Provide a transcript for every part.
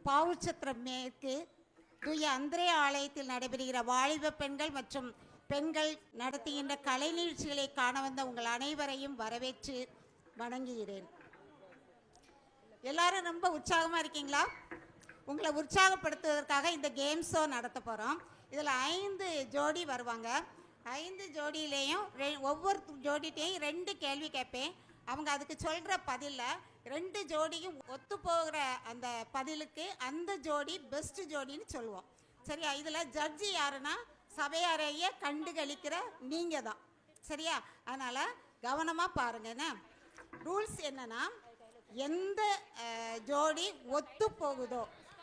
பாவுச்சத்திரம் மேற்கு தூய அந்திரே ஆலயத்தில் நடைபெறுகிற வாலிப பெண்கள் மற்றும் பெண்கள் நடத்துகின்ற கலை நிகழ்ச்சிகளை காண வந்த உங்கள் அனைவரையும் வரவேற்று வணங்குகிறேன். எல்லாரும் ரொம்ப உற்சாகமாக இருக்கீங்களா? உங்களை உற்சாகப்படுத்துவதற்காக இந்த கேம் ஷோ நடத்த போகிறோம். இதில் 5 ஜோடி வருவாங்க. 5 ஜோடியிலையும் ஒவ்வொரு ஜோடிட்டையும் 2 கேள்வி கேட்பேன். அவங்க அதுக்கு சொல்கிற பதிலில் 2 ஜோடியும் ஒத்து போகிற அந்த பதிலுக்கு அந்த ஜோடி பெஸ்ட் ஜோடின்னு சொல்லுவோம். சரியா? இதில் ஜட்ஜி யாருன்னா சபையாரையே கண்டுகளிக்கிற நீங்கள் தான். சரியா? அதனால் கவனமாக பாருங்க. என்ன ரூல்ஸ் என்னன்னா, எந்த ஜோடி ஒத்து போகுதோ,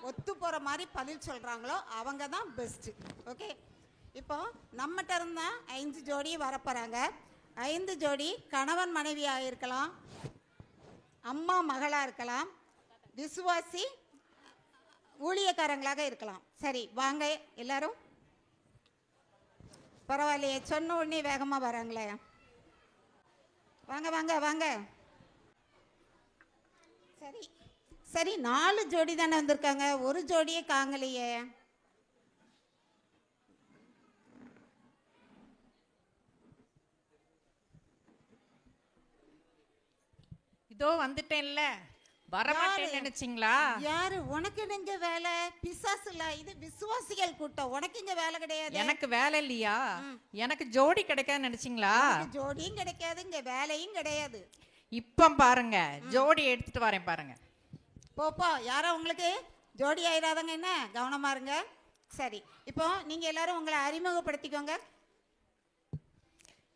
ஒத்து போகிற மாதிரி பதில் சொல்கிறாங்களோ அவங்க தான் பெஸ்ட்டு. ஓகே, இப்போ நம்மகிட்ட இருந்தால் 5 ஜோடி வரப்போகிறாங்க. 5 ஜோடி கணவன் மனைவியாக இருக்கலாம், அம்மா மகளாக இருக்கலாம், விசுவாசி ஊழியக்காரங்களாக இருக்கலாம். சரி, வாங்க எல்லாரும். பரவாயில்லையே, சொன்ன உடனே வேகமாக வராங்களே. வாங்க வாங்க வாங்க. சரி சரி, 4 ஜோடி தானே வந்திருக்காங்க, ஒரு ஜோடியே காங்கலையே. இதோ வந்துட்டேன்ல, வரமாட்டேன்னு நினைச்சிங்களா? யாரு? உனக்கு இங்க வேலை? பிசாசு இல்ல, இது விசுவாசிகள் கூட்டம். உனக்கு இங்க வேலை கிடையாது. எனக்கு வேலை இல்லையா? எனக்கு ஜோடி கிடைக்காது நினைச்சிங்களா? ஜோடியும் கிடைக்காது, இங்க வேலையும் கிடையாது. இப்ப பாருங்க, ஜோடி எடுத்துட்டு வரேன் பாருங்க. போப்போ, யாரோ உங்களுக்கு ஜோடி ஆயிடாதங்க. என்ன, கவனமா இருங்க. சரி, இப்போ நீங்க எல்லாரும் உங்களை அறிமுகப்படுத்திக்கோங்க.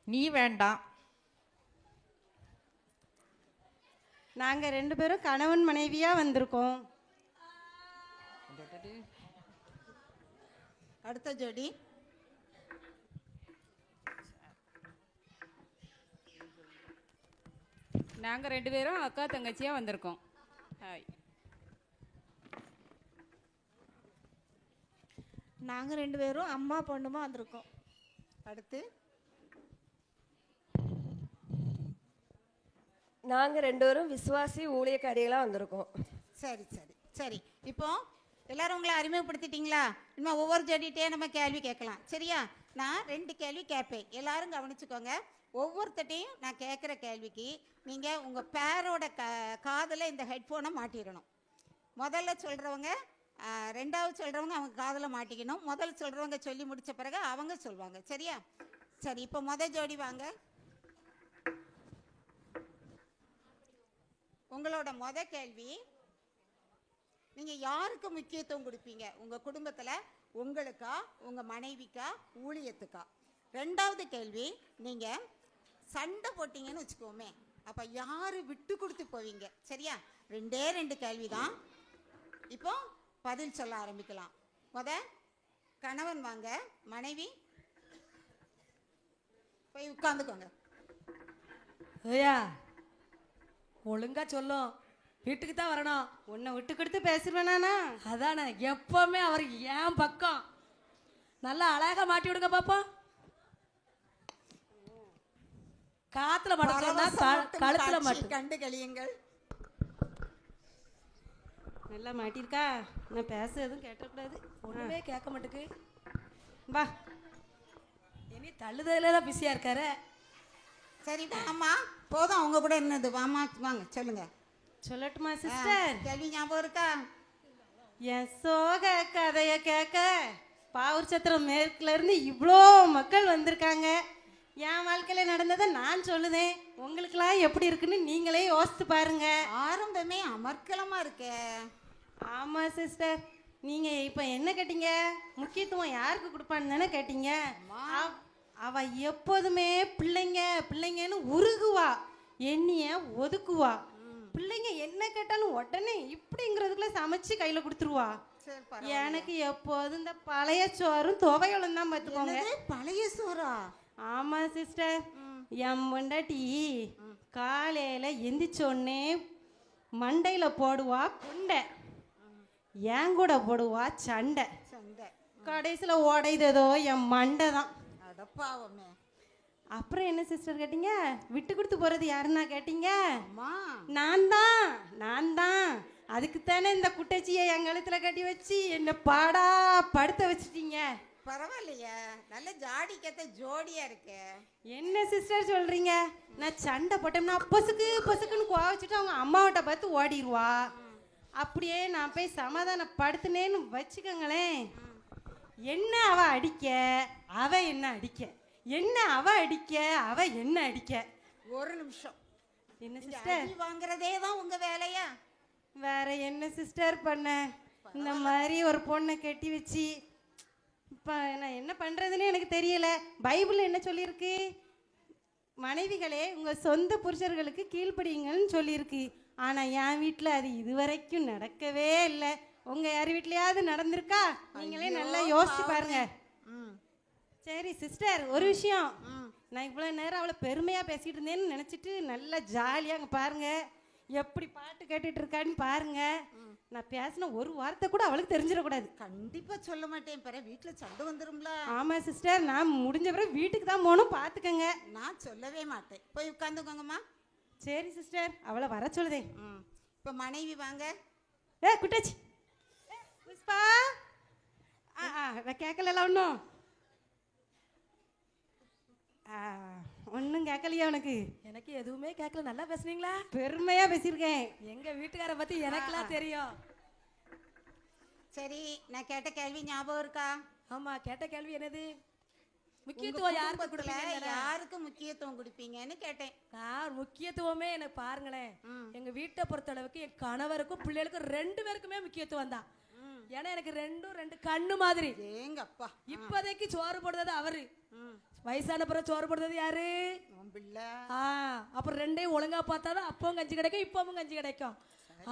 நீ வேண்டாம். நாங்க 2 பேரும் கணவன் மனைவியா வந்திருக்கோம். அடுத்த ஜோடி. நாங்க 2 பேரும் அக்கா தங்கச்சியா வந்திருக்கோம். ஹாய். நாங்க 2 பேரும் அம்மா பொண்ணுமா வந்திருக்கோம். அடுத்து நாங்கள் 2 பேரும் விசுவாசி ஊழியக்காரிகளாக வந்திருக்கோம். சரி சரி சரி, இப்போ எல்லாரும் உங்களை அறிமுகப்படுத்திட்டீங்களா? இன்னும் ஒவ்வொரு ஜோடிகிட்டே நம்ம கேள்வி கேட்கலாம். சரியா? நான் 2 கேள்வி கேட்பேன், எல்லாரும் கவனிச்சுக்கோங்க. ஒவ்வொருத்தையும் நான் கேட்குற கேள்விக்கு நீங்கள் உங்கள் பேரோட காதில் இந்த ஹெட்ஃபோனை மாட்டிடணும். முதல்ல சொல்கிறவங்க, 2வது சொல்கிறவங்க அவங்க காதில் மாட்டிக்கணும். முதல்ல சொல்கிறவங்க சொல்லி முடித்த பிறகு அவங்க சொல்லுவாங்க. சரியா? சரி, இப்போ ஜோடி வாங்க. உங்களோட கேள்வி, நீங்கள் யாருக்கு முக்கியத்துவம் கொடுப்பீங்க? உங்கள் குடும்பத்தில் உங்களுக்கா, உங்கள் மனைவிக்கா, ஊழியத்துக்கா? 2வது கேள்வி, நீங்கள் சண்டை போட்டிங்கன்னு வச்சுக்கோமே, அப்போ யார் விட்டு கொடுத்து போவீங்க? சரியா? 2 கேள்வி தான். இப்போ பதில் சொல்ல ஆரம்பிக்கலாம். கணவன் வாங்க, மனைவி போய் உட்காந்துக்கோங்க. ஐயா, ஒழுங்கா சொல்லும், வீட்டுக்கு தான் வரணும். உன்னை விட்டு கொடுத்து பேசுவேனானா? அதானே, எப்பவுமே அவருக்கு ஏன் பக்கம். நல்லா அழகா மாட்டி விடுங்க பாப்போம். காத்துல மாட்டோம், கழுத்துல மாட்டோம். கண்டு கழியுங்கள். நல்லா மாட்டிருக்கா? நான் பேச எதுவும் கேட்டக்கூடாது. ஒண்ணுமே கேட்க மாட்டேக்கு. வா, இனி தள்ளுதல தான் பிஸியா இருக்காரு. சரி வாமா, போதும் அவங்க கூட என்னது. வாமா வாங்க, சொல்லுங்க. சொல்லட்டுமா சிஸ்டர்? கேள்வி ஞாபகம் இருக்கா? என் சோக கதைய கேட்க பாவூர் சத்திரம் மேற்குல இருந்து இவ்வளோ மக்கள் வந்திருக்காங்க. என் வாழ்க்கையில நடந்ததை நான் சொல்லுதேன், உங்களுக்கெல்லாம் எப்படி இருக்குன்னு நீங்களே யோசித்து பாருங்க. ஆரம்பமே அமர்க்கலமா இருக்கே. ஆமா சிஸ்டர், நீங்க இப்ப என்ன கேட்டீங்க? முக்கியத்துவம் யாருக்கு கொடுப்பான்னு தானே கேட்டீங்க. அவ எப்போதுமே பிள்ளைங்க பிள்ளைங்கன்னு உருகுவா, எண்ணிய ஒதுக்குவா. பிள்ளைங்க என்ன கேட்டாலும் உடனே இப்படிங்கிறதுக்குள்ள சமைச்சு கையில கொடுத்துருவா. எனக்கு எப்போதும் இந்த பழைய சோறும் துவையலும் தான் பார்த்துக்கோங்க. பழைய சோறா? ஆமா சிஸ்டர், என் பொண்டாட்டி காலையில எந்திரிச்சோடனே மண்டையில போடுவா குண்டை, என் கூட போடுவா சண்டை. கடைசியில் உடைதோ என் மண்டை தான். அடப்பாவமே. அப்புறம் என்ன சிஸ்டர் கேட்டீங்க? விட்டு கொடுத்து போறது யாருன்னா கேட்டீங்க? அம்மா, நான் தான். அதுக்குத்தானே இந்த குட்டச்சியை என் கழுத்துல கட்டி வச்சு என்ன பாடா படுத்த வச்சிட்டீங்க. பரவாயில்லையா, நல்ல ஜாடிக்கேத்த ஜோடியா இருக்கு. என்ன சிஸ்டர் சொல்றீங்க? நான் சண்டை போட்டோம்னா பொசுக்கு பொசுக்குன்னு கோவச்சிட்டு அவங்க அம்மாவிட்ட பார்த்து ஓடிடுவா. அப்படியே நான் போய் சமாதானப்படுத்தினேன்னு வச்சுக்கோங்களேன், என்ன அவ அடிக்க அவ என்ன அடிக்க, என்ன அவ அடிக்க அவ என்ன அடிக்க. ஒரு நிமிஷம். என்ன இந்த சிஸ்டர்? அடி வாங்குறதே தான் உங்க வேலையா? வேற என்ன சிஸ்டர் பண்ண? இந்த மாதிரி ஒரு பொண்ணை கட்டி வச்சு இப்போ நான் என்ன பண்ணுறதுன்னு எனக்கு தெரியல. பைபிள் என்ன சொல்லியிருக்கு? மனைவிகளே உங்கள் சொந்த புருஷர்களுக்கு கீழ்ப்படியுங்கள்னு சொல்லியிருக்கு. ஆனால் என் வீட்டில் அது இதுவரைக்கும் நடக்கவே இல்லை. உங்கள் யார் வீட்லையாவது நடந்திருக்கா? நீங்களே நல்லா யோசிச்சு பாருங்க. சரி சிஸ்டர், ஒரு விஷயம். நான் இவ்வளோ நேரம் அவளை பெருமையாக பேசிகிட்டு இருந்தேன்னு நினச்சிட்டு நல்லா ஜாலியாக அங்கே பாருங்க எப்படி பாட்டு கேட்டுட்டு இருக்கான்னு பாருங்க. நான் பேசின ஒரு வார்த்தை கூட அவளுக்கு தெரிஞ்சிடக்கூடாது. கண்டிப்பா சொல்ல மாட்டேன், பிற வீட்டுல சண்டை வந்துரும்ல. ஆமா சிஸ்டர், நான் முடிஞ்ச பிறகு வீட்டுக்கு தான் போகணும், பார்த்துக்கங்க. நான் சொல்லவே மாட்டேன், போய் உட்காந்துக்கோங்கம்மா. சரி சிஸ்டர், அவளை வர சொல்லுதே. இப்போ மனைவி வாங்க. குட்டாச்சி புஷ்பா. நான் கேட்கல ஒன்றும் ஒன்றும் கேட்கலையா உனக்கு? எனக்கு எதுவுமே கேட்கல. நல்லா பேசுனீங்களா? பெருமையாக பேசியிருக்கேன். எங்க வீட்டுக்கார பத்தி எனக்குலாம் தெரியும். சரி, நான் கேட்ட கேள்வி ஞாபகம் இருக்கா? ஆமா, கேட்ட கேள்வி என்னது? முக்கியத்துவம் யாருக்கு கொடுப்பீங்க? யாருக்கு முக்கியத்துவம் கொடுப்பீங்கன்னு கேட்டேன். நான் முக்கியத்துவமே எனக்கு பாருங்களேன், எங்க வீட்டை பொறுத்த அளவுக்கு என் கணவருக்கும் பிள்ளைகளுக்கும் 2 பேருக்குமே முக்கியத்துவம் தான். ஏன்னா எனக்கு ரெண்டு கண்ணு மாதிரி. ஏங்கப்பா, இப்போதைக்கு சோறு போடுறது அவரு, வயசான பிறகு சோறு போடுறது யாரு? அப்புறம் 2ஐயும் ஒழுங்கா பார்த்தாதான் அப்பவும் கஞ்சி கிடைக்கும், இப்பவும் கஞ்சி கிடைக்கும்.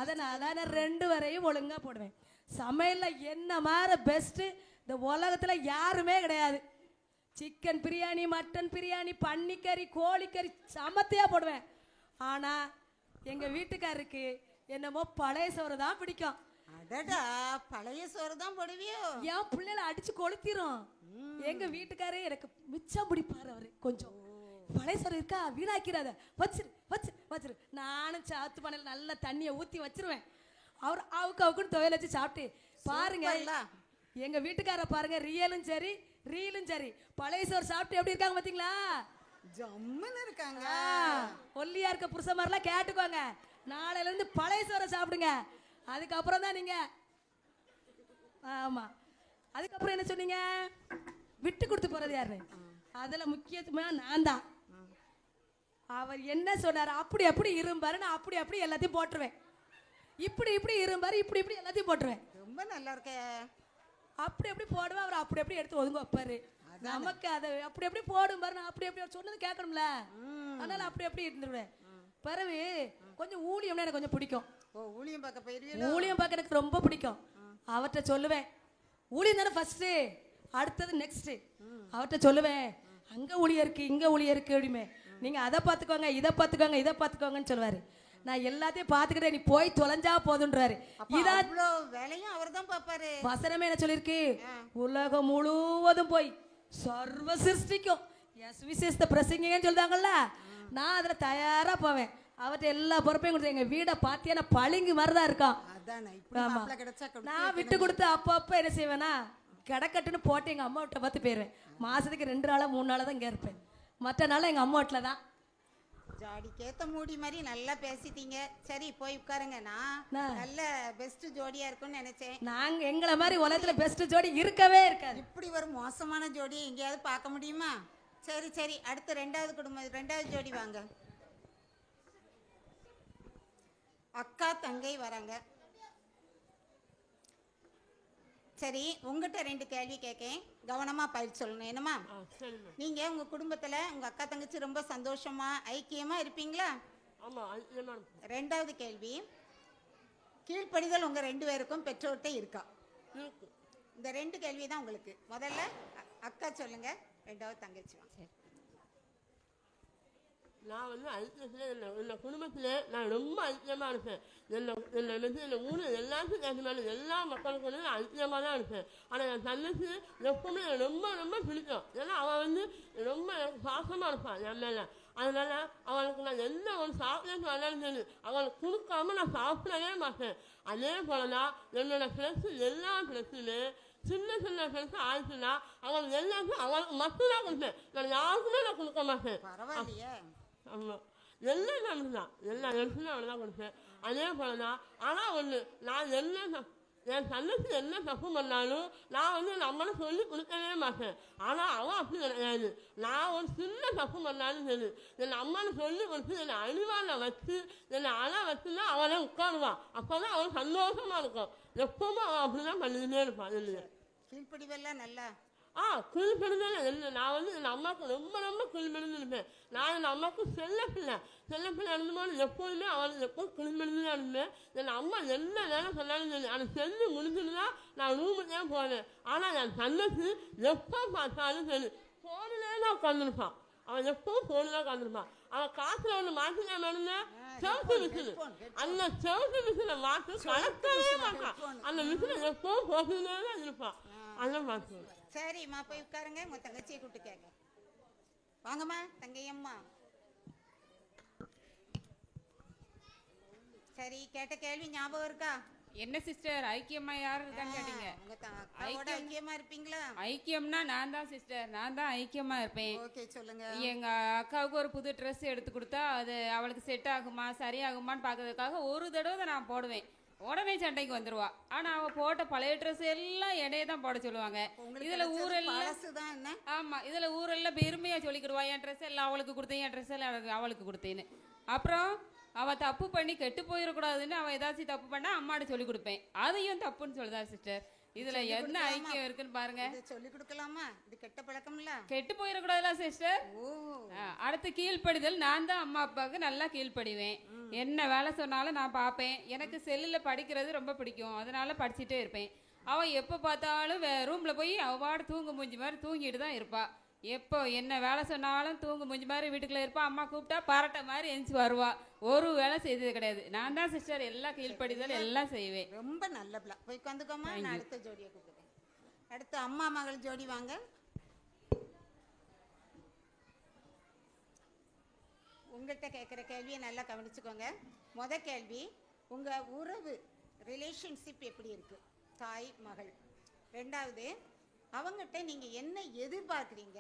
அதனால நான் 2 வரையும் ஒழுங்கா போடுவேன். சமையல்ல என்ன மாதிரி பெஸ்ட் இந்த உலகத்துல யாருமே கிடையாது. சிக்கன் பிரியாணி, மட்டன் பிரியாணி, பன்னிக்கறி, கோழிக்கறி சமத்தையா போடுவேன். ஆனா எங்க வீட்டுக்காரருக்கு என்னமோ பழைய சோறு தான் பிடிக்கும். அடடா, பழைய சோறு தான் போடுவியோ? என் பிள்ளைல அடிச்சு கொளுத்திரும். எங்க வீட்டுக்காரே எனக்கு மிச்சம் பிடிப்பாரு. அவரு கொஞ்சம் பழைய சோறு இருக்கா, வீணாக்கிறாத, வச்சிரு வச்சிரு வச்சிரு. நானும் சாத்து பண்ணல நல்ல தண்ணியை ஊத்தி வச்சிருவேன். அவர் அவுக்குன்னு துவையல் வச்சு சாப்பிட்டு பாருங்க. எங்க வீட்டுக்கார பாருங்க, ரியலும் சரி ரீலும் சரி, பழைய சோறு சாப்பிட்டு எப்படி இருக்காங்க பாத்தீங்களா? ஜம்முன்னு இருக்காங்க. ஒல்லியா இருக்க புருஷ மாதிரிலாம் கேட்டுக்கோங்க. நாளையில இருந்து பழைய சோறை சாப்பிடுங்க. அதுக்கப்புறம் தான் நீங்க. ஆமா, அதுக்கப்புறம் என்ன சொன்னீங்க? விட்டு கொடுத்து போறது யாரு? அதுல முக்கியத்துவமா நான் தான். அவர் என்ன சொன்னாரு, அப்படி அப்படி இரும்பாரு, நான் அப்படி அப்படி எல்லாத்தையும் போட்டுருவேன். இப்படி இரும்பாரு, இப்படி எல்லாத்தையும் போட்டுருவேன். ரொம்ப நல்லா இருக்க. அப்படி அப்படி போடுவேன், அவர் அப்படி அப்படி எடுத்து ஒதுங்க வைப்பாரு. நமக்கு அதை அப்படி அப்படி போடும் பாரு, நான் அப்படி அப்படி சொன்னது கேட்கணும்ல, அதனால அப்படி அப்படி இருந்துருவேன். பிறகு கொஞ்சம் ஊழியம்னா எனக்கு கொஞ்சம் பிடிக்கும். ஊழியம் பார்க்க போயிருவீங்க? ஊழியம் பார்க்க எனக்கு ரொம்ப பிடிக்கும். அவர்கிட்ட சொல்லுவேன், ஊழியம் தானே ஃபர்ஸ்ட், அடுத்தது நெக்ஸ்ட். அவர்கிட்ட சொல்லுவேன், அங்க ஊழியம் இருக்கு, இங்க ஊழியம் இருக்கு அப்படிமே, நீங்க அதை பார்த்துக்கோங்க, இதை பார்த்துக்கோங்க, இதை பார்த்துக்கோங்கன்னு சொல்லுவாரு. நான் எல்லாத்தையும் பார்த்துக்கிட்டே, நீ போய் தொலைஞ்சா போதுன்றாரு. இதான் வேலையும் அவர் தான் பார்ப்பாரு. வசனமே என்ன சொல்லிருக்கு? உலகம் முழுவதும் போய் சர்வ சிருஷ்டிக்கும் விசேஷத்தை பிரசங்கிங்கன்னு சொல்றாங்கல்ல, நான் அதுல தயாரா போவேன். அவர்கிட்ட எல்லா பொறுப்பையும் கொடுத்து, எங்க வீடை பாத்தியா பளிங்கு மாதிரிதான் இருக்கான். நான் விட்டு கொடுத்து அப்பப்ப என்ன செய்வேனா, கிடக்கட்டுன்னு போட்டு எங்க அம்மா வீட்டை பார்த்து போயிருவேன். மாசத்துக்கு 2 நாளா 3 நாளா தான் இங்க இருப்பேன். மற்ற நாள் எங்க அம்மா வீட்டுல தான். ஜாடிக்கேத்த மூடி மாதிரி நல்லா பேசிட்டீங்க. சரி, போய் உட்காருங்க. நான் நல்ல பெஸ்ட் ஜோடியா இருக்கும்னு நினைச்சேன். நாங்க எங்களை மாதிரி உலகத்துல பெஸ்ட் ஜோடி இருக்கவே இருக்காது. இப்படி ஒரு மோசமான ஜோடியை எங்கேயாவது பார்க்க முடியுமா? சரி சரி, அடுத்து 2வது குடும்பம், 2வது ஜோடி வாங்க. அக்கா தங்கை வராங்க. சரி, உங்ககிட்ட 2 கேள்வி கேட்கேன், கவனமா பயிர் சொல்லணும். என்னம்மா, நீங்க உங்க குடும்பத்துல உங்க அக்கா தங்கச்சி ரொம்ப சந்தோஷமா ஐக்கியமா இருப்பீங்களா? 2வது கேள்வி, கீழ்ப்படிதல் உங்க 2 பேருக்கும் பெற்றோர்கிட்ட இருக்கா? இந்த 2 கேள்வி தான் உங்களுக்கு. முதல்ல அக்கா சொல்லுங்க, 2வது தங்கச்சி வாங்க. நான் வந்து ஐக்கியத்தில் என்னோட குடும்பத்தில் நான் ரொம்ப ஐக்கியமாக இருப்பேன். என்னை ஊர் எல்லாத்துக்கும் கேட்கணும், எல்லா மக்களுக்கும் வந்து நான் ஐக்கியமாக தான் இருப்பேன். ஆனால் என் தங்கச்சி எப்பவுமே ரொம்ப ரொம்ப பிடிக்கும். ஏன்னா அவன் வந்து ரொம்ப பாசமாக இருப்பான் என் மேலே. அதனால அவளுக்கு நான் என்ன ஒரு சாப்பிட்டு வந்தாலும் சரி அவளுக்கு கொடுக்காம நான் சாப்பிடவே மாட்டேன். அதே போலதான் என்னோட ஃப்ரெண்ட்ஸு எல்லா ஃப்ரெண்ட்ஸுமே சின்ன சின்ன ஃப்ரெண்ட்ஸ் ஆயிடுச்சுன்னா அவளுக்கு எல்லாத்தையும் அவளுக்கு மட்டும்தான் கொடுப்பேன். நான் யாருக்குமே நான் கொடுக்க மாட்டேன். பரவாயில்லையே. ஆமாம், எல்லாம் அப்படிதான், எல்லா இடத்துலையும் அவள் தான் கொடுப்பேன். அதே போலதான். ஆனால் ஒன்று, நான் என்ன என் தங்கச்சி என்ன தப்பு பண்ணாலும் நான் வந்து நம்மளும் சொல்லி கொடுக்கவே மாட்டேன். ஆனால் அவன் அப்படி கிடையாது. நான் ஒரு சின்ன தப்பு பண்ணாலும் சரி என் அம்மானு சொல்லி கொடுத்து என்னை அழிவான வச்சு என்னை அழ வச்சுன்னா அவளே உட்காருவான். அப்போ தான் அவன் சந்தோஷமாக இருக்கும். எப்பவும் அவன் அப்படி தான் பண்ணிக்கிட்டே இருப்பான். இல்லையா கீழ்ப்படிவெல்லாம் நல்லா கீழ்பெடுதல் இல்லை. நான் வந்து என் அம்மாவுக்கு ரொம்ப ரொம்ப கீழ்பெடுந்து இருப்பேன். நான் என் அம்மாவுக்கு செல்ல பிள்ளை இருந்தபோது எப்போதுமே அவளுக்கு எப்போ கீழ்பெடுந்து இருப்பேன். என் அம்மா என்ன வேலை சொன்னாலும் சரி அதை செஞ்சு முடிஞ்சுன்னா நான் ரூமுக்கே போனேன். ஆனால் என் தங்கச்சி எப்போ பார்த்தாலும் சரி ஃபோனிலே தான் உட்காந்துருப்பான். அவன் எப்பவும் ஃபோனில் தான் உட்காந்துருப்பான். அவன் காசுல ஒன்று மாற்றிக்காம இருந்தா செவத்து மிஷினு, அந்த செவத்து மிஷினை மாற்று கலக்கவே மாட்டான். அந்த மிஷினை எப்பவும் போட்டுனே தான் இருப்பான். அதான் மாற்றுவேன். சரிம்மா, போய் உட்காருங்க. உங்க தங்கச்சியை கூப்பிட்டு கேட்க வாங்கம்மா. தங்கையம்மா, சரி, கேட்ட கேள்வி ஞாபகம் இருக்கா? என்ன சிஸ்டர் ஐக்கியமா யார் இருக்கான்னு கேட்டீங்க. உங்க அக்காவோட ஐக்கியமா இருப்பீங்களா? ஐக்கியம்னா நான் தான் சிஸ்டர், நான் தான் ஐக்கியமா இருப்பேன். ஓகே, சொல்லுங்க. எங்க அக்காவுக்கு ஒரு புது ட்ரெஸ் எடுத்து கொடுத்தா அது அவளுக்கு செட் ஆகுமா சரியாகுமான்னு பார்க்கறதுக்காக ஒரு தடவை நான் போடுவேன். உடனே சண்டைக்கு வந்துருவா. ஆனா அவ போட்ட பழைய ட்ரெஸ் எல்லாம் என்னையே தான் போட சொல்லுவாங்க. இதுல ஊரெல்லாம் ஆமா, இதுல ஊரெல்லாம் பெருமையா சொல்லிக்கிடுவா என் ட்ரெஸ் எல்லாம் அவளுக்கு கொடுத்தேன், என் ட்ரெஸ் எல்லாம் அவளுக்கு கொடுத்தேன்னு. அப்புறம் அவ தப்பு பண்ணி கெட்டு போயிடக்கூடாதுன்னு அவ ஏதாச்சும் தப்பு பண்ணா அம்மாட்ட சொல்லி கொடுப்பேன். அதையும் தப்புன்னு சொல்லுதா சிஸ்டர். இதுல என்ன ஐக்கியம் இருக்குன்னு பாருங்க. சொல்லி கொடுக்கலாமா? இது கெட்ட பழக்கம் இல்ல, கெட்டு போயிடக்கூடாதுல சிஸ்டர். அடுத்து கீழ்ப்படிதல். நான் தான் அம்மா அப்பாவுக்கு நல்லா கீழ்ப்படிவேன். என்ன வேலை சொன்னாலும் நான் பார்ப்பேன். எனக்கு செல்லில் படிக்கிறது ரொம்ப பிடிக்கும், அதனால படிச்சுட்டே இருப்பேன். அவள் எப்போ பார்த்தாலும் ரூமில் போய் அவள் தூங்கு மூஞ்சி மாதிரி தூங்கிட்டு தான் இருப்பாள். எப்போ என்ன வேலை சொன்னாலும் தூங்கு மூஞ்சி மாதிரி வீட்டுக்குள்ளே இருப்பாள். அம்மா கூப்பிட்டா பரட்டை மாதிரி எந்திச்சு வருவா. ஒரு வேலை செய்தது கிடையாது. நான் தான் சிஸ்டர் எல்லாம் கீழ்ப்படிதல் எல்லாம் செய்வேன். ரொம்ப நல்ல பிள்ளை. போய் உட்காந்துக்கோமா. நான் அடுத்த ஜோடியை கூப்பிடுவேன். அடுத்து அம்மா மகள் ஜோடி வாங்க. உங்கள்கிட்ட கேட்குற கேள்வியை நல்லா கவனிச்சுக்கோங்க. கேள்வி, உங்கள் உறவு ரிலேஷன்ஷிப் எப்படி இருக்கு தாய் மகள்? ரெண்டாவது, அவங்ககிட்ட நீங்கள் என்ன எதிர்பார்க்குறீங்க?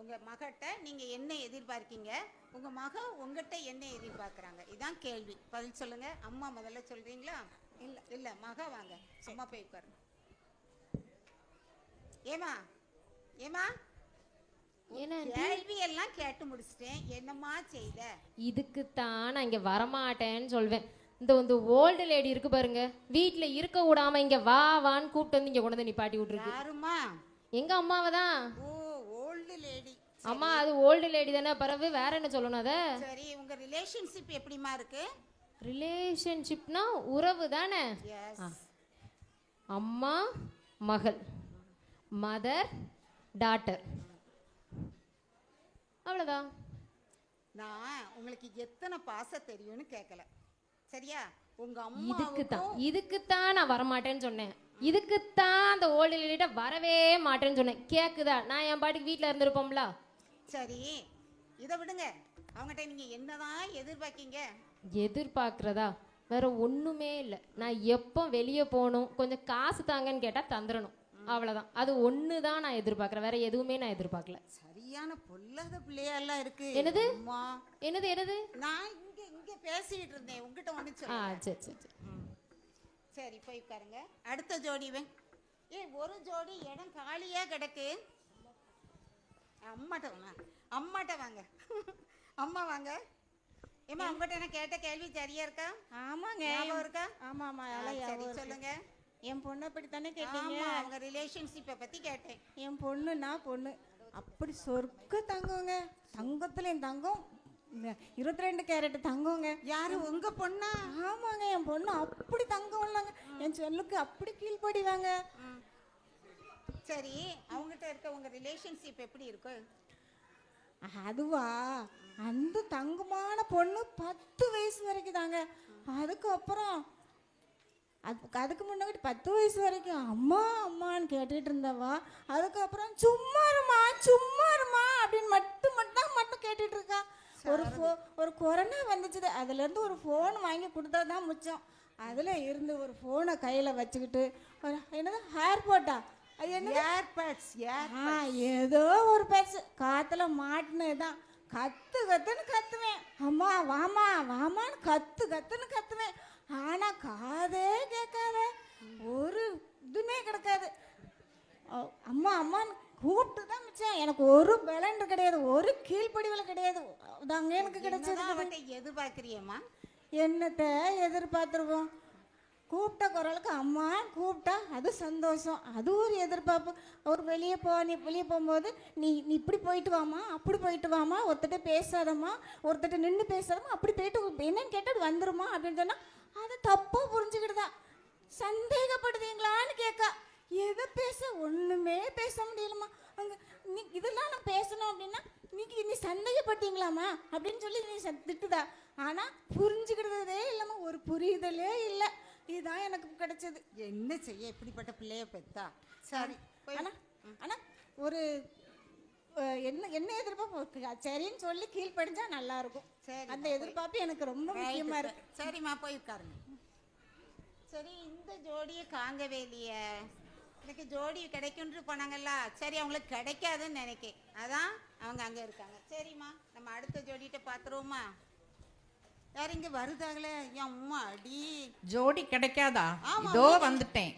உங்கள் மகிட்ட நீங்கள் என்ன எதிர்பார்க்கீங்க? உங்கள் மக உங்கள்கிட்ட என்ன எதிர்பார்க்குறாங்க? இதுதான் கேள்வி. பதில் சொல்லுங்கள். அம்மா முதல்ல சொல்கிறீங்களா? இல்லை இல்லை, மக வாங்க. அம்மா போய் உட்காருங்க. ஏமா ஏமா கேள்வி எல்லாம் கேட்டு முடிச்சிட்டேன், என்னம்மா செய்த? இதுக்குத்தான் நான் இங்க வரமாட்டேன்னு சொல்வேன். இந்த ஓல்டு லேடி இருக்கு பாருங்க, வீட்டுல இருக்க விடாம இங்க வா வான்னு கூப்பிட்டு வந்து இங்க கொண்டு வந்து நிப்பாட்டி விட்டுருக்கு. யாருமா? எங்க அம்மாவை தான். ஓ, ஓல்டு லேடி. அம்மா அது ஓல்டு லேடி தானே, பிறகு வேற என்ன சொல்லணும் அத? சரி, உங்க ரிலேஷன்ஷிப் எப்படிமா இருக்கு? ரிலேஷன்ஷிப்னா உறவு தானே. அம்மா மகள், மதர் டாட்டர், அவ்வளவுதான். நான் உங்களுக்கு எத்தனை பாசம் தெரியும்னு கேட்கல, சரியா? உங்க இதுக்குத்தான் நான் வரமாட்டேன்னு சொன்னேன். இதுக்குத்தான் அந்த ஓல்டு லேடிட்ட வரவே மாட்டேன்னு சொன்னேன். கேக்குதா? நான் என் பாட்டுக்கு வீட்டுல இருந்திருப்போம்ல. சரி, இதை விடுங்க. அவங்ககிட்ட நீங்க என்னதான் எதிர்பார்க்கீங்க? எதிர்பார்க்கறதா வேற ஒண்ணுமே இல்லை. நான் எப்போ வெளியே போகணும், கொஞ்சம் காசு தாங்கன்னு கேட்டா தந்துடணும், அவ்வளவுதான். அது ஒண்ணுதான் நான் எதிர்பார்க்கறேன், வேற எதுவுமே நான் எதிர்பார்க்கல. சரியான பொல்லாத பிள்ளையெல்லாம் இருக்கு. என்னது என்னது என்னது? நான் இங்க பேசிட்டு இருந்தேன், உங்ககிட்ட ஒண்ணு சொல்றேன். சரி சரி சரி, போய் உட்காருங்க. அடுத்த ஜோடி ஒரு ஜோடி இடம் காலியா கிடக்கு. அம்மாட்ட வாங்க. அம்மா வாங்க. ஏமா, உங்ககிட்ட என்ன கேட்ட கேள்வி சரியா இருக்கா? ஆமாங்க, இருக்கா? ஆமா ஆமா. சரி, சொல்லுங்க. என் பொண்ணை பற்றி தானே கேட்டீங்க? அவங்க ரிலேஷன்ஷிப்பை பத்தி கேட்டேன். என் பொண்ணுன்னா பொண்ணு அப்படி சொர்க்க தங்கங்க. தங்கத்துல என் தங்கம் 22 கேரட் தங்கங்க. யாரு, உங்க பொண்ணா? ஆமாங்க, என் பொண்ணு அப்படி தங்கம் இல்லைங்க. என் சொல்லுக்கு அப்படி கீழ்படிவாங்க. சரி, அவங்ககிட்ட இருக்க உங்க ரிலேஷன்ஷிப் எப்படி இருக்கு? அதுவா, அந்த தங்கமான பொண்ணு 10 வயசு வரைக்கும் தாங்க. அதுக்கப்புறம் அதுக்கு முன்னாடி 10 வயசு வரைக்கும் அம்மா அம்மான்னு கேட்டுட்டு இருந்தவா. அதுக்கப்புறம் சும்மா இருமா அப்படின்னு மட்டும் கேட்டுட்டு இருக்கா. ஒரு கொரோனா வந்துச்சு, அதுலேருந்து ஒரு ஃபோன் வாங்கி கொடுத்தா தான் மிச்சம். அதில் இருந்து ஒரு ஃபோனை கையில் வச்சுக்கிட்டு என்னது ஏர்போர்ட்டா, அது என்ன ஏர்பேட்ஸ் ஏதோ ஒரு பேட்ஸ் காற்றுல மாட்டினது தான். கத்துன்னு கத்துவேன், அம்மா வாமா வாமான்னு கத்துன்னு கத்துவேன். ஆனால் காதே கேட்காத, ஒரு இதுவுமே கிடக்காது. அம்மா அம்மான்னு கூப்பிட்டு தான் மிச்சம். எனக்கு ஒரு பலன் கிடையாது, ஒரு கீழ்ப்படிவில் கிடையாது. தாங்க எனக்கு கிடைச்சது. எதிர்பார்க்குறியம்மா? என்னத்தை எதிர்பார்த்துருவோம்? கூப்பிட்ட குரலுக்கு அம்மா கூப்பிட்டா அது சந்தோஷம், அது ஒரு எதிர்பார்ப்பு. அவர் வெளியே போகும்போது நீ இப்படி போயிட்டு வாமா, அப்படி போயிட்டு வாமா, ஒருத்தட்ட பேசாதம்மா, ஒருத்தட்ட நின்று பேசாதம்மா, அப்படி போயிட்டு என்னன்னு கேட்டால் வந்துருமா அப்படின்னு சொன்னால் அதை தப்பாக புரிஞ்சுக்கிட்டுதா. சந்தேகப்படுதீங்களான்னு கேட்கா. எதை பேச ஒன்றுமே பேச முடியலம்மா. அங்கே நீ இதெல்லாம் நான் பேசணும் அப்படின்னா நீ சந்தேகப்பட்டீங்களாம்மா அப்படின்னு சொல்லி நீ திட்டுதா. ஆனால் புரிஞ்சுக்கிட்டதே இல்லைம்மா, ஒரு புரிதலே இல்லை. இதுதான் எனக்கு கிடைச்சது. என்ன செய்ய, இப்படிப்பட்ட பிள்ளைய பெத்தா? சரி. ஆனால் ஒரு என்ன எதிர்பார்ப்பு, சரின்னு சொல்லி கீழ்ப்படிஞ்சா நல்லா இருக்கும். சரி, அந்த எதிர்பார்ப்பு எனக்கு ரொம்ப முக்கியமாக இருக்கு. சரிம்மா, போய் உட்காருங்க. சரி, இந்த ஜோடியை காங்கவே இல்லையே. எனக்கு ஜோடி கிடைக்கும்னு போனாங்கல்ல, சரி அவங்களுக்கு கிடைக்காதுன்னு நினைக்கேன், அதான் அவங்க அங்கே இருக்காங்க. சரிம்மா, நம்ம அடுத்த ஜோடிகிட்ட பார்த்துருவோமா? யார் இங்கே வருதாங்களே? அம்மா அடி, ஜோடி கிடைக்காதா? இதோ வந்துட்டேன்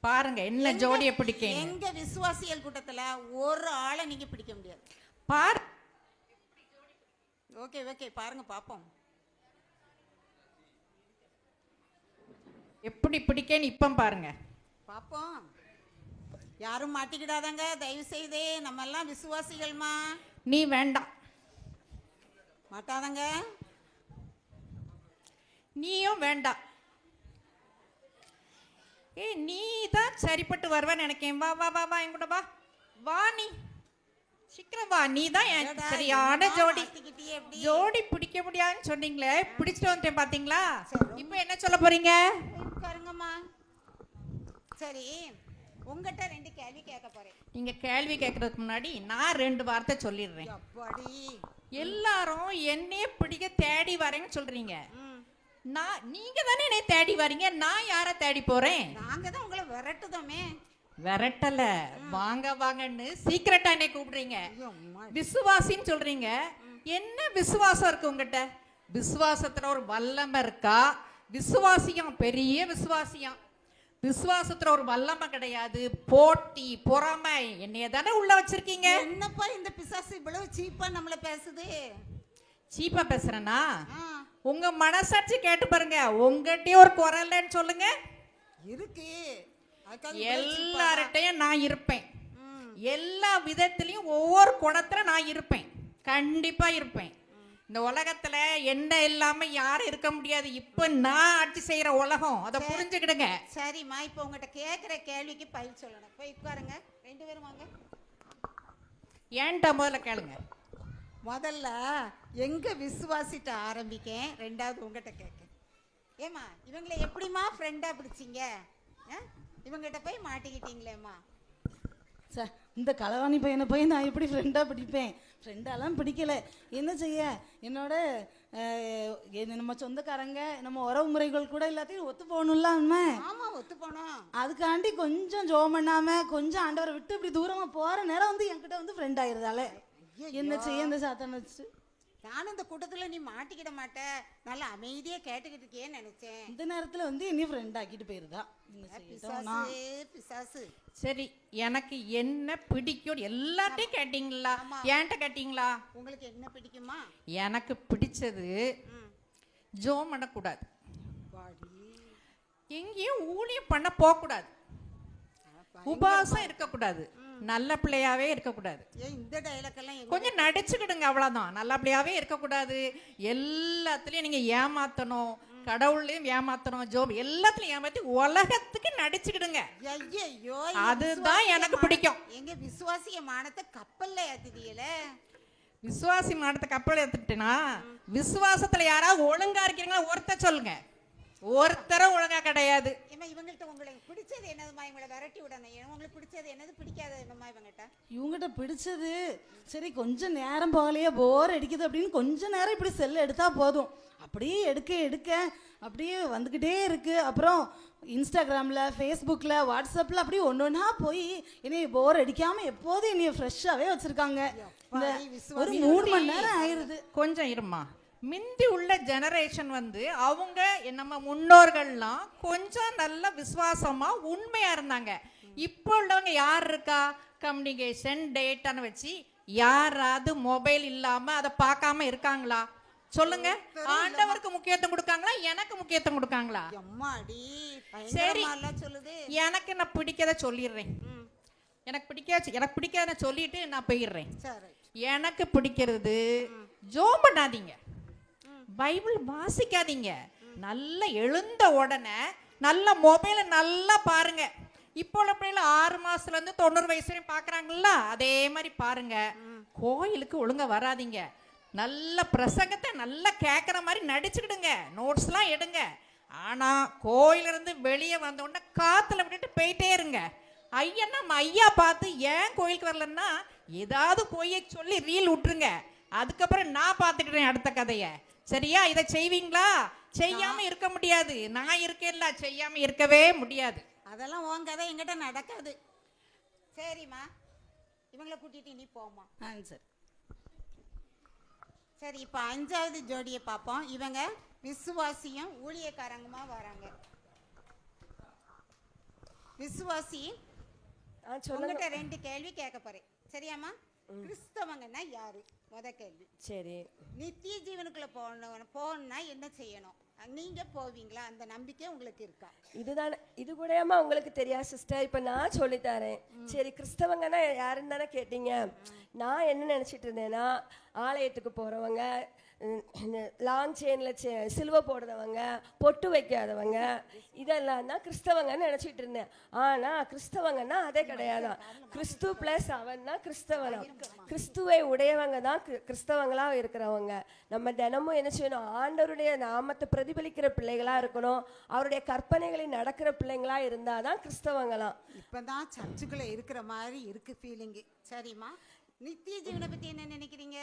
பாருங்க, என்ன ஜோடியை பிடிக்கும். எங்க விசுவாசிகள் கூட்டத்துல ஒரு ஆளை நீங்க பிடிக்க முடியாது. பாரு. ஓகே பாருங்க பாப்போம் எப்படி பிடிக்கன்னு இப்ப பாருங்க பாப்போம். யாரும் மாட்டிக்கிடாதாங்க தயவு செய்து, நம்ம எல்லாம் விசுவாசிகள்மா. நீ வேண்டாம், மாட்டாதங்க. நீயும் வேண்டாம். நீ தான் சரிப்பட்டு வருவேன்னு நினைக்கேன். வா வா வா வா என் கூட வா வா, நீ சீக்கிரம் வா. நீ தான் சரியான ஜோடி. ஜோடி பிடிக்க முடியாதுன்னு சொன்னீங்களே, பிடிச்சிட்டு வந்துட்டேன் பாத்தீங்களா? இப்போ என்ன சொல்ல போறீங்க? உட்காருங்கம்மா. சரி, உங்ககிட்ட 2 கேள்வி கேட்க போறேன். நீங்க கேள்வி கேட்கறதுக்கு முன்னாடி நான் 2 வார்த்தை சொல்லிடுறேன். அப்படி எல்லாரும் என்னைய பிடிக்க தேடி வரேன்னு சொல்றீங்க. நீங்க தானே என்னை தேடி வரீங்க, நான் யார தேடி போறேன்? நாங்க தான் உங்களை விரட்டுதோமே. விரட்டல, வாங்க வாங்கன்னு சீக்கிரட்டா என்னை கூப்பிடுறீங்க. விசுவாசின்னு சொல்றீங்க. என்ன விசுவாசம் இருக்கு உங்ககிட்ட? விசுவாசத்துல ஒரு வல்லமை இருக்கா? விசுவாசியம் பெரிய விசுவாசியம். விசுவாசத்துல ஒரு வல்லமை கிடையாது, போட்டி பொறாமை என்னைய தானே உள்ள வச்சிருக்கீங்க. என்னப்பா இந்த பிசாசு இவ்வளவு சீப்பா நம்மள பேசுது? சீப்பா பேசுறேன்னா உங்க மனசாட்சி கேட்டு பாருங்க, உங்ககிட்டயும் ஒரு குரல்னு சொல்லுங்க. இருக்கு, எல்லார்ட்டையும் நான் இருப்பேன். எல்லா விதத்திலையும் ஒவ்வொரு குணத்துல நான் இருப்பேன், கண்டிப்பா இருப்பேன். இந்த உலகத்துல என்ன இல்லாம யாரும் இருக்க முடியாது. இப்ப நான் ஆட்சி செய்யற உலகம், அதை புரிஞ்சுக்கிடுங்க. சரிம்மா, இப்ப உங்ககிட்ட கேட்கிற கேள்விக்கு பதில் சொல்லணும். போய் உட்காருங்க, 2 பேரும் வாங்க. ஏன்டா முதல்ல கேளுங்க. முதல்ல எங்க விசுவாசிட்ட ஆரம்பிக்கேன், 2வது உங்ககிட்ட கேட்க. ஏமா இவங்களை எப்படிமா ஃப்ரெண்டா பிடிச்சிங்க? இவங்கிட்ட போய் மாட்டிக்கிட்டீங்களேம்மா. சார், இந்த களவாணி பையனை போய் நான் எப்படி ஃப்ரெண்டாக பிடிப்பேன்? ஃப்ரெண்டாலாம் பிடிக்கல. என்ன செய்ய, என்னோட நம்ம சொந்தக்காரங்க நம்ம உறவு முறைகள் கூட எல்லாத்தையும் ஒத்து போகணும்ல. ஆமா, ஒத்து போனோம். அதுக்காண்டி கொஞ்சம் ஜோம் பண்ணாம கொஞ்சம் ஆண்டவரை விட்டு இப்படி தூரமா போற நேரம் வந்து என்கிட்ட வந்து ஃப்ரெண்ட் ஆயிருந்தாலே என்ன செய்ய இந்த சாத்தான வச்சு. நானும் இந்த கூட்டத்துல நீ மாட்டிக்கிட மாட்ட, நல்லா அமைதியா கேட்டுக்கிட்டு இருக்கேன்னு நினைச்சேன். இந்த நேரத்துல வந்து இனி ஃப்ரெண்ட் ஆக்கிட்டு போயிருதா. பிசாசு. சரி, எனக்கு என்ன பிடிக்கும் எல்லாத்தையும் கேட்டீங்களா? ஏன்ட்ட கேட்டீங்களா? உங்களுக்கு என்ன பிடிக்குமா? எனக்கு பிடிச்சது ஜோம் பண்ணக்கூடாது, எங்கேயும் ஊழியம் பண்ண போகக்கூடாது, உபாசம் இருக்கக்கூடாது, நல்ல பிள்ளையாவே இருக்கக்கூடாது. இந்த டைலாக் எல்லாம் கொஞ்சம் நடிச்சுக்கிடுங்க, அவ்வளவுதான். நல்ல பிள்ளையாவே இருக்கக்கூடாது. எல்லாத்துலயும் நீங்க ஏமாத்தணும், கடவுள்லயும் ஏமாத்தணும், ஜோப் எல்லாத்துலயும் ஏமாத்தி உலகத்துக்கு நடிச்சுக்கிடுங்க. ஐயோ, அதுதான் எனக்கு பிடிக்கும். எங்க விசுவாசிய மானத்தை கப்பல்ல ஏத்திட்டீல. விசுவாசி மானத்தை கப்பல் ஏத்துட்டேனா? விசுவாசத்துல யாராவது ஒழுங்கா இருக்கீங்களா ஒருத்தர் சொல்லுங்க. ஒருத்தரும் ஒழுங்கா கிடையாது. இவங்கள்ட்ட உங்களுக்கு பிடிச்சது என்னதுமா? இவங்களை விரட்டி விடணும். உங்களுக்கு பிடிச்சது என்னது, பிடிக்காதது என்னம்மா இவங்ககிட்ட? இவங்ககிட்ட பிடிச்சது சரி கொஞ்சம் நேரம் போகலையே போர் அடிக்குது அப்படின்னு கொஞ்ச நேரம் இப்படி செல்லை எடுத்தா போதும், அப்படியே எடுக்க எடுக்க அப்படியே வந்துக்கிட்டே இருக்கு. அப்புறம் இன்ஸ்டாகிராமில், ஃபேஸ்புக்கில், வாட்ஸ்அப்பில் அப்படியே ஒன்று ஒன்றா போய் என்னைய போர் அடிக்காமல் எப்போதும் என்னைய ஃப்ரெஷ்ஷாகவே வச்சுருக்காங்க. இந்த ஒரு 3 மணி நேரம் ஆயிடுது. கொஞ்சம் இருமா. முந்தி உள்ள ஜெனரேஷன் வந்து அவங்க நம்ம முன்னோர்கள்லாம் கொஞ்சம் நல்ல விசுவாசமா உண்மையா இருந்தாங்க. இப்போ உள்ளவங்க யார் இருக்கா? கம்யூனிகேஷன் டேட்டான்னு வச்சு யாராவது மொபைல் இல்லாம அதை பார்க்காம இருக்காங்களா சொல்லுங்க? ஆண்டவருக்கு முக்கியத்துவம் கொடுக்காங்களா, எனக்கு முக்கியத்துவம் கொடுக்காங்களா? சரி, எனக்கு நான் பிடிக்கத சொல்லிடுறேன். எனக்கு பிடிக்காத சொல்லிட்டு நான் போயிடுறேன். எனக்கு பிடிக்கிறது ஜோம் பண்ணாதீங்க, பைபிள் வாசிக்காதீங்க, நல்ல எழுந்த உடனே நல்ல மொபைலை நல்லா பாருங்க. இப்போ உள்ள பிள்ளைல 6 மாசத்துல இருந்து 90 வயசு வரையும் பாக்குறாங்கல்ல, அதே மாதிரி பாருங்க. கோயிலுக்கு ஒழுங்கா வராதீங்க, நல்ல பிரசங்கத்தை நல்லா கேட்குற மாதிரி நடிச்சுக்கிடுங்க, நோட்ஸ்லாம் எடுங்க. ஆனா கோயிலிருந்து வெளியே வந்த உடனே காத்துல விட்டுட்டு போயிட்டே இருங்க. ஐயா நம்ம ஐயா பார்த்து ஏன் கோயிலுக்கு வரலன்னா ஏதாவது பொய்யை சொல்லி ரீல் விட்டுருங்க. அதுக்கப்புறம் நான் பார்த்துக்கிறேன் அடுத்த கதையை. சரியா? இதை செய்வீங்களா? செய்யாம இருக்க முடியாது. நான் இருக்கேன்ல, செய்யாம இருக்கவே முடியாது. அதெல்லாம் உன் கதை என்கிட்ட நடக்காது. சரிம்மா, இவங்களை கூட்டிட்டு நீ போமா. சரி சரி, இப்போ 5வது ஜோடியை பார்ப்போம். இவங்க விசுவாசியும் ஊழியக்காரங்கமா வராங்க. விசுவாசி, உங்ககிட்ட 2 கேள்வி கேட்க போறேன். சரியாம்மா? கிறிஸ்தவங்கன்னா யாரு? முத கேள்வி. சரி. நித்திய ஜீவனுக்குள்ள போகணும்னா என்ன செய்யணும்? நீங்க போவீங்களா? அந்த நம்பிக்கை உங்களுக்கு இருக்கா? இதுதானே, இது கூடயாமா உங்களுக்கு தெரியாது சிஸ்டர். இப்போ நான் சொல்லித்தரேன். சரி, கிறிஸ்தவங்கன்னா யாருன்னு தானே கேட்டீங்க. நான் என்ன நினச்சிட்டு இருந்தேன்னா, ஆலயத்துக்கு போகிறவங்க, லாங் செயினில் சிலுவை போடுறவங்க, பொட்டு வைக்காதவங்க, இதெல்லாம் தான் கிறிஸ்தவங்கன்னு நினச்சிட்டு இருந்தேன். ஆனால் கிறிஸ்தவங்கன்னா அதே கிடையாது. கிறிஸ்து ப்ளஸ் அவன் தான் கிறிஸ்தவனா. கிறிஸ்துவை உடையவங்க தான் கிறிஸ்தவங்களாக இருக்கிறவங்க. நம்ம தினமும் என்ன செய்யணும்? ஆண்டவருடைய நாமத்தை பிரதிபலிக்கிற பிள்ளைகளாக இருக்கணும். அவருடைய கற்பனைகளை நடக்கிற பிள்ளைங்களாக இருந்தால் தான் கிறிஸ்தவங்களாம். இப்போ தான் சர்ச்சுக்குள்ளே இருக்கிற மாதிரி இருக்கு ஃபீலிங்கு. சரிம்மா, நித்திய ஜீவனை பற்றி என்ன நினைக்கிறீங்க?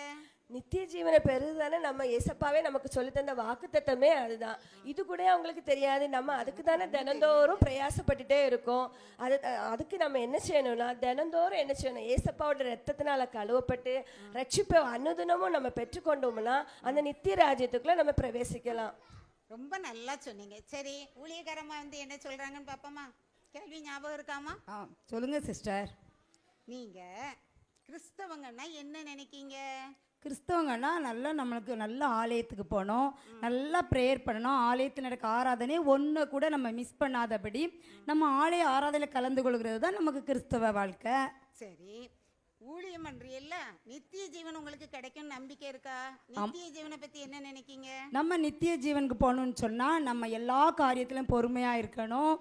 நித்திய ஜீவனை பெறுதானே நம்ம ஏசப்பாவே நமக்கு சொல்லி தந்த வாக்குத்தத்தமே அதுதான். இது கூட அவங்களுக்கு தெரியாது. நம்ம அதுக்கு தானே தினந்தோறும் பிரயாசப்பட்டுட்டே இருக்கோம். அதுக்கு நம்ம என்ன செய்யணும்னா, தினந்தோறும் என்ன செய்யணும்? ஏசப்பாவோட ரத்தத்தினால கழுவப்பட்டு ரட்சிப்பை அனுதினமும் நம்ம பெற்றுக்கொண்டோம்னா அந்த நித்திய ராஜ்யத்துக்குள்ள நம்ம பிரவேசிக்கலாம். ரொம்ப நல்லா சொன்னீங்க. சரி, ஊழியக்காரமா வந்து என்ன சொல்றாங்கன்னு பாப்போமா? கேள்வி ஞாபகம் இருக்காமா? சொல்லுங்க சிஸ்டர். நீங்க கிறிஸ்தவங்கன்னா என்ன நினைக்கீங்க? கிறிஸ்தவங்கன்னா நம்மளுக்கு நல்ல ஆலயத்துக்கு போகணும், நல்லா ப்ரேயர் பண்ணணும், ஆலயத்தில் நடக்க ஆராதனை ஒன்று கூட நம்ம மிஸ் பண்ணாதபடி நம்ம ஆலய ஆராதனையில் கலந்து கொள்கிறது தான் நமக்கு கிறிஸ்தவ வாழ்க்கை. சரி, ஊழியம் பண்றீல்ல, நித்திய ஜீவன் உங்களுக்கு கிடைக்கும் நம்பிக்கை இருக்கா? நித்திய ஜீவனை பத்தி என்ன நினைக்கீங்க? நம்ம நித்திய ஜீவனுக்கு போகணும்னு சொன்னால் நம்ம எல்லா காரியத்திலும் பொறுமையாக இருக்கணும்.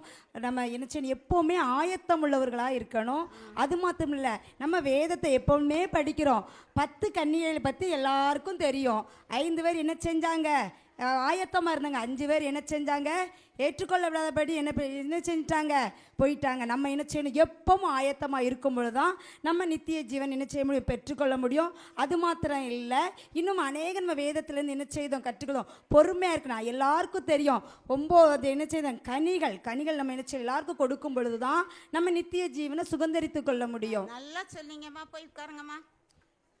நம்ம என்ன செய்யணும்? எப்போவுமே ஆயத்தம் உள்ளவர்களாக இருக்கணும். அது மாத்திரம் இல்லை, நம்ம வேதத்தை எப்போவுமே படிக்கிறோம். 10 கன்னிகைகளை பற்றி எல்லாருக்கும் தெரியும். 5 பேர் என்ன செஞ்சாங்க? ஆயத்தமாக இருந்தாங்க. 5 பேர் என்ன செஞ்சாங்க? ஏற்றுக்கொள்ள விடாதபடி என்ன செஞ்சிட்டாங்க? போயிட்டாங்க. நம்ம என்ன செய்யணும்? எப்பவும் ஆயத்தமாக இருக்கும் பொழுது தான் நம்ம நித்திய ஜீவன் என்ன செய்ய முடியும்? பெற்றுக்கொள்ள முடியும். அது மாத்திரம் இல்லை, இன்னும் அநேக நம்ம வேதத்துலேருந்து என்ன செய்தோம்? கற்றுக்கிறோம். பொறுமையாக இருக்கணும். எல்லாருக்கும் தெரியும் 9 என்ன செய்தோம்? கனிகள் நம்ம என்ன செய்யும்? எல்லாருக்கும் கொடுக்கும் பொழுது தான் நம்ம நித்திய ஜீவனை சுதந்திரித்து கொள்ள முடியும். நல்லா சொன்னீங்கம்மா. போய் உட்காருங்கம்மா.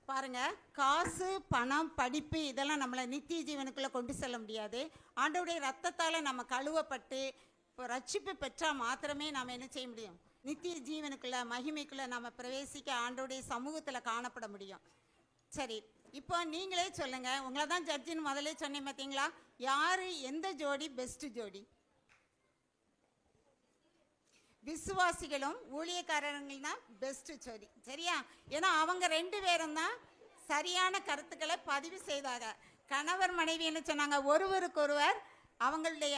பாருங்க, காசு, பணம், படிப்பு இதெல்லாம் நம்மளை நித்திய ஜீவனுக்குள்ளே கொண்டு செல்ல முடியாது. ஆண்டவருடைய ரத்தத்தால் நம்ம கழுவப்பட்டு இப்போ ரட்சிப்பு பெற்றால் மாத்திரமே நாம் என்ன செய்ய முடியும்? நித்திய ஜீவனுக்குள்ளே, மகிமைக்குள்ளே நம்ம பிரவேசிக்க, ஆண்டவருடைய சமூகத்தில் காணப்பட முடியும். சரி, இப்போ நீங்களே சொல்லுங்கள். உங்களை தான் ஜட்ஜின்னு முதலே சொன்னேன் பார்த்தீங்களா? யார், எந்த ஜோடி பெஸ்ட் ஜோடி? விசுவாசிகளும் ஊழியக்காரர்கள் தான் பெஸ்ட் ஜோடி. சரியா? ஏன்னா அவங்க 2 பேரும் தான் சரியான கருத்துக்களை பதிவு செய்தாங்க. கணவர் மனைவி என்ன சொன்னாங்க? ஒருவருக்கொருவர் அவங்களுடைய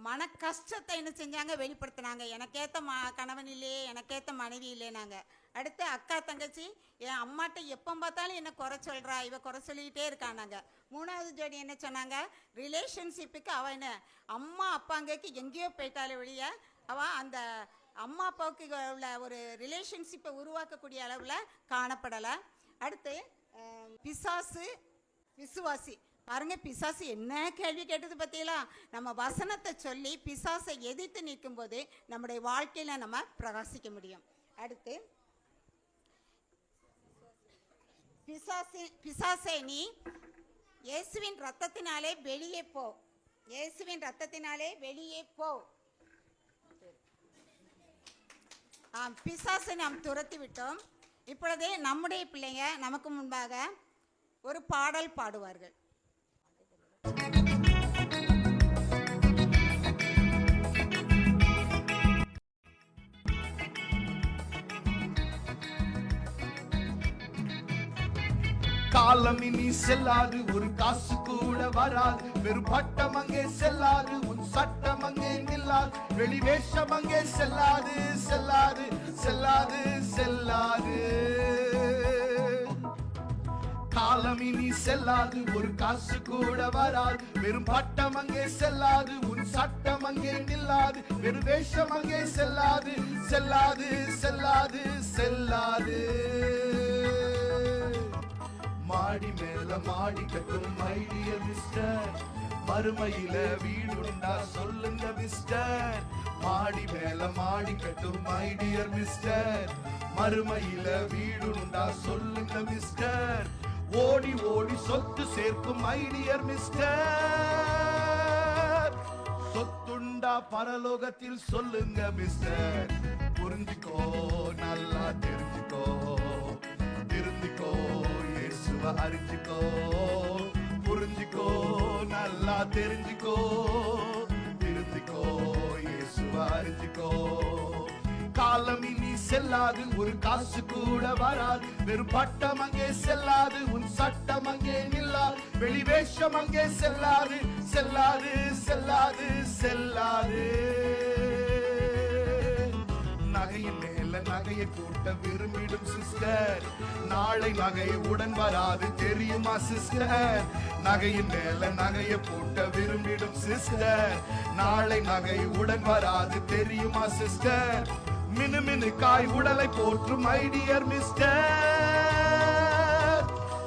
மன கஷ்டத்தை என்ன செஞ்சாங்க? வெளிப்படுத்தினாங்க. எனக்கேற்ற கணவன் இல்லையே, எனக்கேற்ற மனைவி இல்லைனாங்க. அடுத்து அக்கா தங்கச்சி, என் அம்மாட்ட எப்போ பார்த்தாலும் என்ன குறை சொல்கிறா, இவ குறை சொல்லிக்கிட்டே இருக்கானாங்க. 3வது ஜோடி என்ன சொன்னாங்க? ரிலேஷன்ஷிப்புக்கு அவன் என்ன அம்மா அப்பாங்கக்கு எங்கேயோ போயிட்டாலே வெளியே அவள் அந்த அம்மா அப்பாவுக்கு உள்ள ஒரு ரிலேஷன்ஷிப்பை உருவாக்கக்கூடிய அளவில் காணப்படலை. அடுத்து பிசாசு விசுவாசி. பாருங்க, பிசாசு என்ன கேள்வி கேட்டது பற்றியெல்லாம். நம்ம வசனத்தை சொல்லி பிசாசை எதிர்த்து நிற்கும்போது நம்முடைய வாழ்க்கையில் நம்ம பிரகாசிக்க முடியும். அடுத்து பிசாசே நீ இயேசுவின் ரத்தத்தினாலே வெளியே போ, இயேசுவின் ரத்தத்தினாலே வெளியே போ. பிசாசை நாம் துரத்தி விட்டோம். இப்பொழுது நம்முடைய பிள்ளைங்க நமக்கு முன்பாக ஒரு பாடல் பாடுவார்கள். காலம் இனி செல்லாது, ஒரு காசு கூட வராது, வெறும் பட்டம் அங்கே செல்லாது, உன் சட்டம் அங்கே நில்லாது, வெளிவேஷம் அங்கே செல்லாது செல்லாது செல்லாது செல்லாது. காலம் இனி செல்லாது, ஒரு காசு கூட வராது, வெறும் பட்டம் அங்கே செல்லாது, உன் சட்டம் அங்கே நில்லாது, வெறும் வேஷம் அங்கே செல்லாது செல்லாது செல்லாது செல்லாது. மாடி மேல மாடி கட்டும் மை டியர் மிஸ்டர், மறுமையில வீடுண்டா சொல்லுங்க மிஸ்டர். மாடி மேல மாடி கட்டும் மை டியர் மிஸ்டர், மறுமையில வீடுண்டா சொல்லுங்க மிஸ்டர். ஓடி ஓடி சொத்து சேர்க்கும் மை டியர் மிஸ்டர், சொத்துண்டா பரலோகத்தில் சொல்லுங்க மிஸ்டர். புரிஞ்சுக்கோ, நல்லா தெரிஞ்சுக்கோ, திருந்திக்கோ, இயேசுவை அறிஞ்சுக்கோ. புரிஞ்சுக்கோ, நல்லா தெரிஞ்சுக்கோ, திருந்திக்கோ, இயேசுவை அறிஞ்சுக்கோ. காலம் இனி செல்லாது, ஒரு காசு கூட வராது, வெறும் பட்டம் அங்கே செல்லாது, உன் சட்டம் அங்கே நில்லாது, வெளிவேஷம் அங்கே செல்லாது செல்லாது செல்லாது செல்லாது. நகையின் மேல நகையை கூட்ட விரும்பிடும் சிஸ்டர், நாளை நகை உடன் வராது தெரியுமா சிஸ்டர். நகையின் மேல நகையை போட்ட விரும்பிடும் சிஸ்டர், நாளை நகை உடன் வராது தெரியுமா சிஸ்டர். மினுமினு காய் உடலை போற்றும் மை டியர் மிஸ்டர்,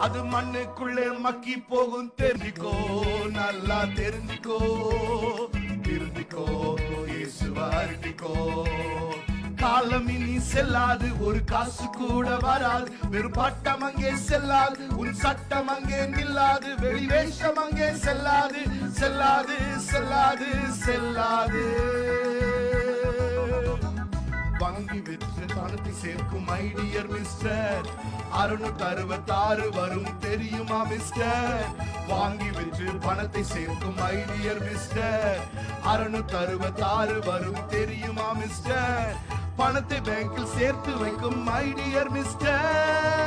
அது மண்ணுக்குள்ளே மக்கி போகும் தெரிஞ்சுக்கோ, நல்லா தெரிஞ்சுக்கோ, திருந்திக்கோ, இயேசுவை அறிஞ்சுக்கோ. காலம் இனி செல்லாது, ஒரு காசு கூட வராது, வெறும் பட்டம் அங்கே செல்லாது, உன் சட்டம் அங்கே நில்லாது, வெளிவேஷம் அங்கே செல்லாது செல்லாது செல்லாது செல்லாது. வங்கி விற்று பணத்தை சேர்க்கும் மை டியர் மிஸ்டர், 666 வரும் தெரியுமா மிஸ்டர். வாங்கி விற்று பணத்தை சேர்க்கும் மை டியர் மிஸ்டர், 666 வரும் தெரியுமா மிஸ்டர். பணத்தை பேங்கில் சேர்த்து வைக்கும் மை டியர் மிஸ்டர்,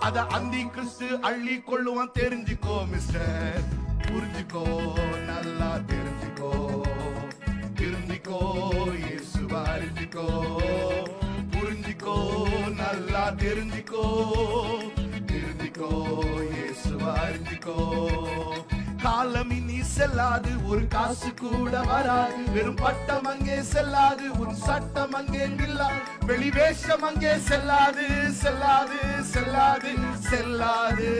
அத அந்தி கிறிஸ்து அள்ளி கொள்ளுவான் தெரிஞ்சுக்கோ மிஸ்டர். புரிஞ்சுக்கோ, நல்லா தெரிஞ்சுக்கோ, திருந்திக்கோ, இயேசுவை அறிஞ்சுக்கோ. புரிஞ்சுக்கோ, நல்லா தெரிஞ்சுக்கோ, திருந்திக்கோ, இயேசுவை அறிஞ்சுக்கோ. காலம் இனி செல்லாது, ஒரு காசு கூட வராது, வெறும் பட்டம் அங்கே செல்லாது, உன் சட்டம் அங்கே நில்லாது, வெளிவேஷம் அங்கே செல்லாது செல்லாது செல்லாது செல்லாது.